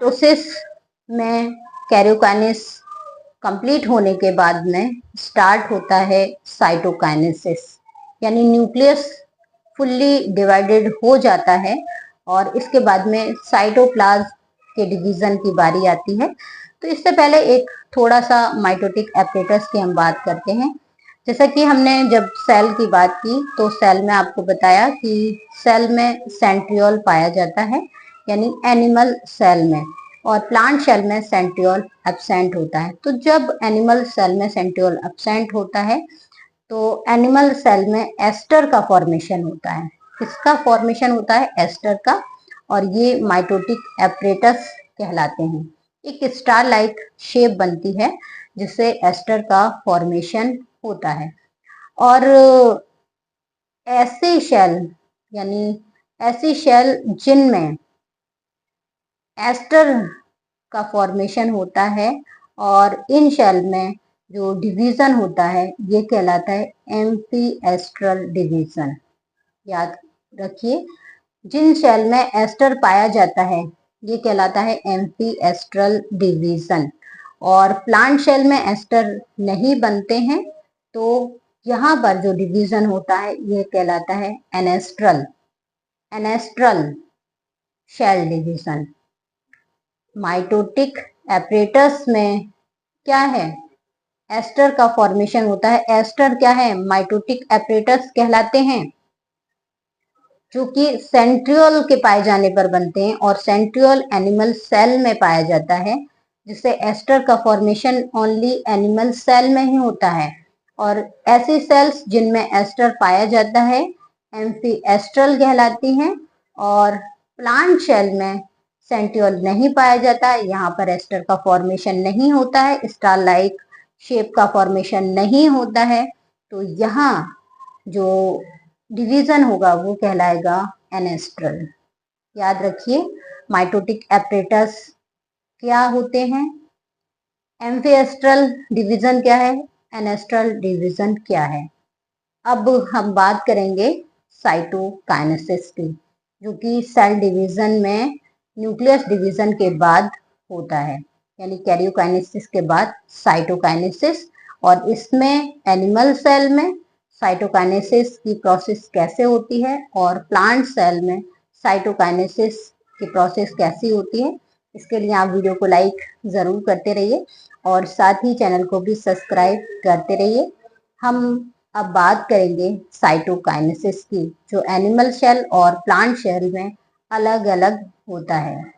Process में कैरियोकाइनेस complete होने के बाद में स्टार्ट होता है साइटोकाइनेसिस, यानी न्यूक्लियस फुल्ली डिवाइडेड हो जाता है और इसके बाद में साइटोप्लाज्म के डिवीजन की बारी आती है। तो इससे पहले एक थोड़ा सा माइटोटिक एपरेटस की हम बात करते हैं। जैसा कि हमने जब सेल की बात की तो सेल में आपको बताया कि सेल में सेंट्रियोल पाया जाता है, यानी एनिमल सेल में, और प्लांट सेल में सेंट्रियोल एब्सेंट होता है। तो जब एनिमल सेल में सेंट्रियोल एब्सेंट होता है तो एनिमल सेल में एस्टर का फॉर्मेशन होता है। किसका फॉर्मेशन होता है? एस्टर का। और ये माइटोटिक एपरेटस कहलाते हैं। एक स्टार लाइक शेप बनती है जिससे एस्टर का फॉर्मेशन होता है। और ऐसे शेल, यानी ऐसी शेल जिनमें एस्टर का फॉर्मेशन होता है और इन शेल में जो डिवीजन होता है ये कहलाता है एम्फीएस्ट्रल डिवीजन। याद रखिए, जिन शेल में एस्टर पाया जाता है ये कहलाता है एम्फीएस्ट्रल डिवीजन। और प्लांट शेल में एस्टर नहीं बनते हैं तो यहाँ पर जो डिवीजन होता है ये कहलाता है एनेस्ट्रल शेल डिवीजन। माइटोटिक एपरेटस में क्या है? एस्टर का फॉर्मेशन होता है। एस्टर क्या है? माइटोटिक एपरेटस कहलाते हैं, जो कि सेंट्रियोल के पाए जाने पर बनते हैं और सेंट्रियोल एनिमल सेल में पाया जाता है, जिससे एस्टर का फॉर्मेशन ओनली एनिमल सेल में ही होता है। और ऐसी सेल्स जिनमें एस्टर पाया जाता है एम्फीएस्ट्रल कहलाती हैं। और प्लांट सेल में सेंट्रियोल नहीं पाया जाता है, यहाँ पर एस्टर का फॉर्मेशन नहीं होता है, स्टार लाइक शेप का फॉर्मेशन नहीं होता है, तो यहाँ जो डिवीजन होगा वो कहलाएगा एनेस्ट्रल। याद रखिए, माइटोटिक एपरेटस क्या होते हैं, एम्फीएस्ट्रल डिवीजन क्या है, एनेस्ट्रल डिवीजन क्या है। अब हम बात करेंगे साइटोकाइनेसिस की, जो कि सेल डिवीजन में न्यूक्लियस डिवीजन के बाद होता है, यानी कैरियोकाइनेसिस के बाद साइटोकाइनेसिस। और इसमें एनिमल सेल में साइटोकाइनेसिस की प्रोसेस कैसे होती है और प्लांट सेल में साइटोकाइनेसिस की प्रोसेस कैसी होती है, इसके लिए आप वीडियो को लाइक ज़रूर करते रहिए और साथ ही चैनल को भी सब्सक्राइब करते रहिए। हम अब बात करेंगे साइटोकाइनेसिस की, जो एनिमल सेल और प्लांट सेल में अलग अलग होता है।